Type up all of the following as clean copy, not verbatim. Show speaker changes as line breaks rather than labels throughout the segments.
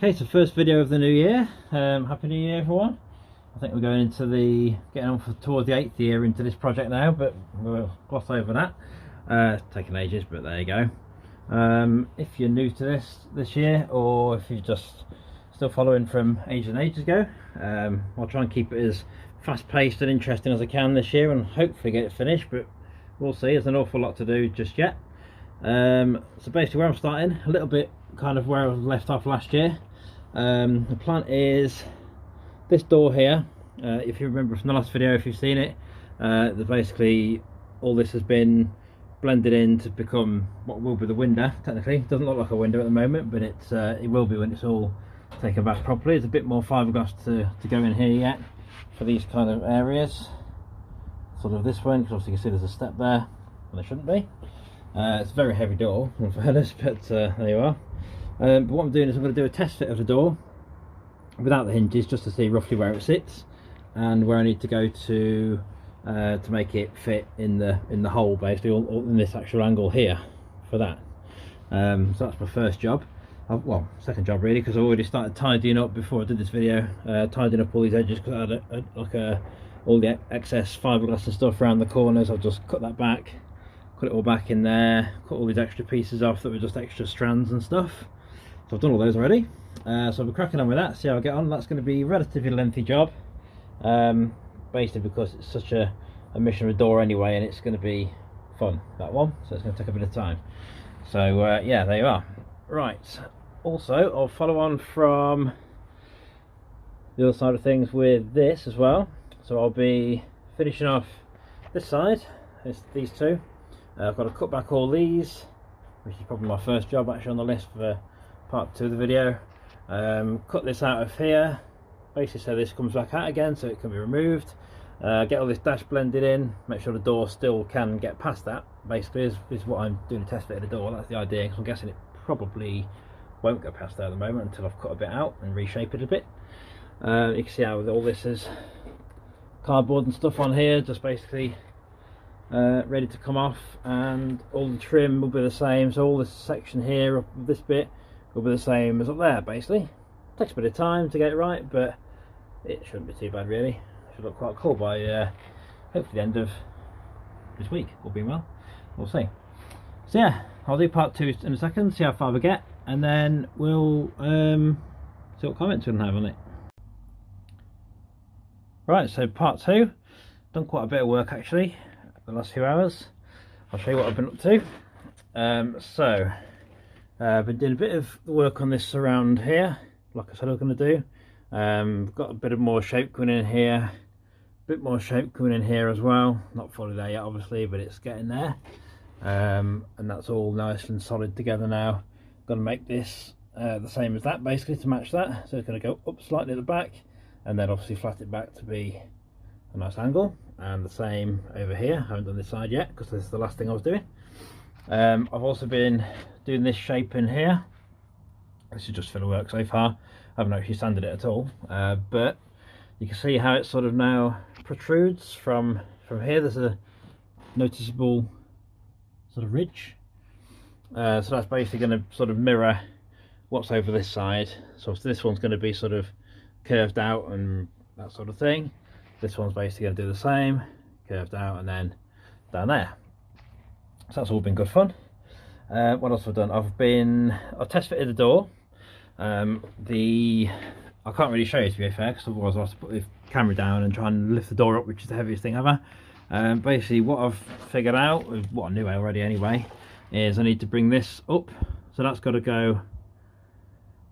Okay, so first video of the new year. Happy New Year, everyone. I think we're going into getting on towards the 8th year into this project now, but we'll gloss over that. It's taken ages, but there you go. If you're new to this year, or if you're just still following from ages and ages ago, I'll try and keep it as fast-paced and interesting as I can this year, and hopefully get it finished, but we'll see. There's an awful lot to do just yet. So basically where I'm starting, a little bit kind of where I left off last year. The plan is this door here. If you remember from the last video, if you've seen it, basically all this has been blended in to become what will be the window. Technically it doesn't look like a window at the moment, but it will be when it's all taken back properly. There's a bit more fiberglass to go in here yet for these kind of areas, sort of this one, because obviously you can see there's a step there and there shouldn't be. It's a very heavy door, in fairness, but there you are. But what I'm doing is I'm going to do a test fit of the door without the hinges, just to see roughly where it sits and where I need to go to make it fit in the hole, basically, or in this actual angle here for that. So that's my first job. Well, second job really, because I already started tidying up before I did this video, tidying up all these edges, because I had all the excess fiberglass and stuff around the corners. I'll just cut that back, put it all back in there, cut all these extra pieces off that were just extra strands and stuff. So I've done all those already. So I'll be cracking on with that, see how I get on. That's going to be a relatively lengthy job, basically because it's such a mission of a door anyway, and it's going to be fun, that one, so it's going to take a bit of time. So yeah, there you are. Right, also I'll follow on from the other side of things with this as well. So I'll be finishing off this side, these two. I've got to cut back all these, which is probably my first job actually on the list for part 2 of the video. Cut this out of here, basically so this comes back out again so it can be removed. Get all this dash blended in, make sure the door still can get past that, basically is what I'm doing, a test fit of the door. That's the idea, because I'm guessing it probably won't go past there at the moment until I've cut a bit out and reshape it a bit. You can see how all this is cardboard and stuff on here, just basically ready to come off, and all the trim will be the same. So all this section here, up this bit, will be the same as up there. Basically takes a bit of time to get it right, but it shouldn't be too bad really. It should look quite cool by hopefully the end of this week, all being well. We'll see. So yeah, I'll do part 2 in a second, see how far we get, and then we'll see what comments we can have on it. Right, so part 2, done quite a bit of work actually the last few hours. I'll show you what I've been up to. I've been doing a bit of work on this surround here, like I said I was going to do. Got a bit of more shape coming in here, a bit more shape coming in here as well. Not fully there yet obviously, but it's getting there. And that's all nice and solid together now. Got to make this the same as that, basically, to match that. So it's going to go up slightly at the back, and then obviously flat it back to be a nice angle, and the same over here. I haven't done this side yet because this is the last thing I was doing. I've also been doing this shape in here. This is just filler work so far. I haven't actually sanded it at all, but you can see how it sort of now protrudes from here. There's a noticeable sort of ridge, so that's basically going to sort of mirror what's over this side. So this one's going to be sort of curved out and that sort of thing. This one's basically going to do the same, curved out, and then down there. So that's all been good fun. What else have I done? I've test fitted the door. I can't really show you, to be fair, because otherwise I'll have to put the camera down and try and lift the door up, which is the heaviest thing ever. Basically what I've figured out, what I knew already anyway, is I need to bring this up. So that's got to go,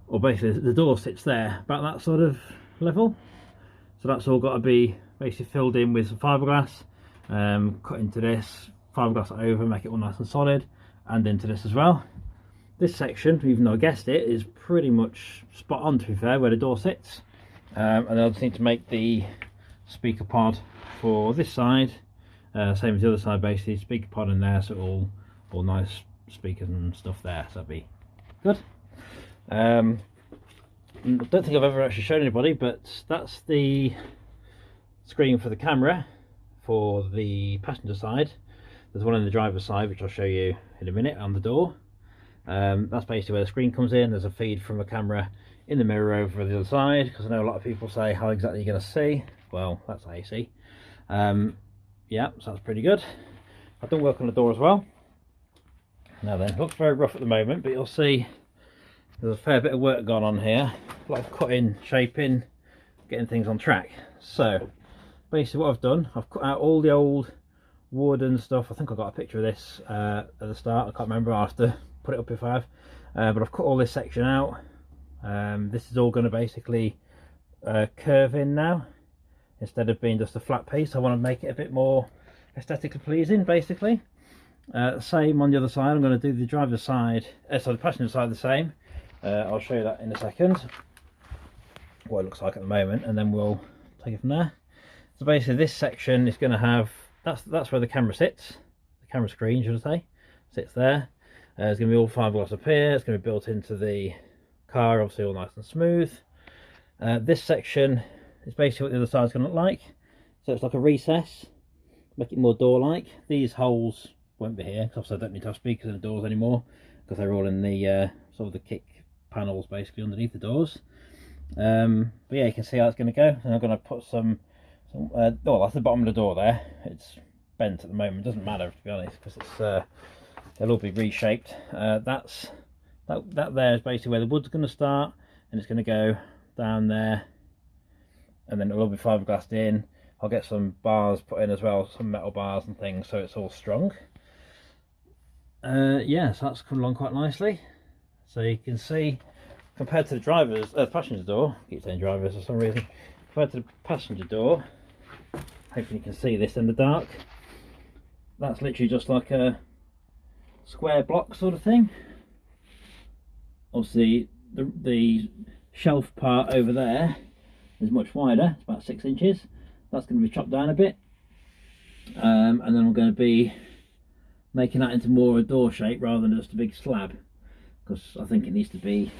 or basically the door sits there about that sort of level. So that's all got to be basically filled in with some fiberglass, cut into this, fiberglass over, make it all nice and solid, and into this as well. This section, even though I guessed it, is pretty much spot on, to be fair, where the door sits. And I just need to make the speaker pod for this side, same as the other side, basically, speaker pod in there, so all nice speakers and stuff there, so that'd be good. I don't think I've ever actually shown anybody, but that's the screen for the camera for the passenger side. There's one on the driver's side, which I'll show you in a minute, on the door. That's basically where the screen comes in. There's a feed from a camera in the mirror over the other side, because I know a lot of people say how exactly you're going to see. Well, that's how you see. Yeah, so that's pretty good. I've done work on the door as well. Now then, it looks very rough at the moment, but you'll see there's a fair bit of work gone on here. A lot of cutting, shaping, getting things on track. So basically what I've done, I've cut out all the old wood and stuff. I think I got a picture of this at the start. I can't remember. I'll have to put it up if I have. But I've cut all this section out. This is all going to basically curve in now, instead of being just a flat piece. I want to make it a bit more aesthetically pleasing, basically. Same on the other side. I'm going to do the driver's side, so the passenger side the same. I'll show you that in a second, what it looks like at the moment, and then we'll take it from there. So basically this section is going to have, that's where the camera sits, the camera screen should I say, sits there. There's going to be all fiberglass up here. It's going to be built into the car, obviously all nice and smooth. This section is basically what the other side is going to look like. So it's like a recess, make it more door-like. These holes won't be here, because obviously I don't need to have speakers in the doors anymore, because they're all in the sort of the kick panels basically underneath the doors. But yeah, you can see how it's going to go. And I'm going to put some oh, that's the bottom of the door there. It's bent at the moment. It doesn't matter, to be honest, because it's they'll all be reshaped. That there is basically where the wood's going to start, and it's going to go down there, and then it'll all be fiberglassed in. I'll get some bars put in as well, some metal bars and things, so it's all strong. Yeah, so that's come along quite nicely. So you can see, compared to the driver's passenger door, I keep saying drivers for some reason, compared to the passenger door, hopefully you can see this in the dark, that's literally just like a square block sort of thing. Obviously the shelf part over there is much wider, it's about 6 inches. That's going to be chopped down a bit, and then I'm going to be making that into more a door shape rather than just a big slab, because I think it needs to be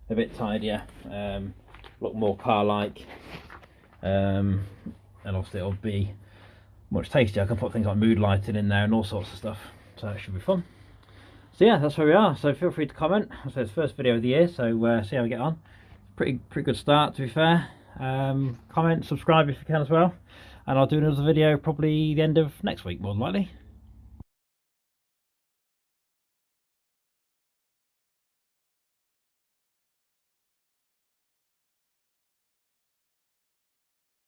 a bit tidier, look more car-like, and obviously it'll be much tastier. I can put things like mood lighting in there and all sorts of stuff, so it should be fun. So yeah, that's where we are. So feel free to comment. So it's the first video of the year, so see how we get on. Pretty good start, to be fair. Comment, subscribe if you can as well, and I'll do another video probably the end of next week, more than likely.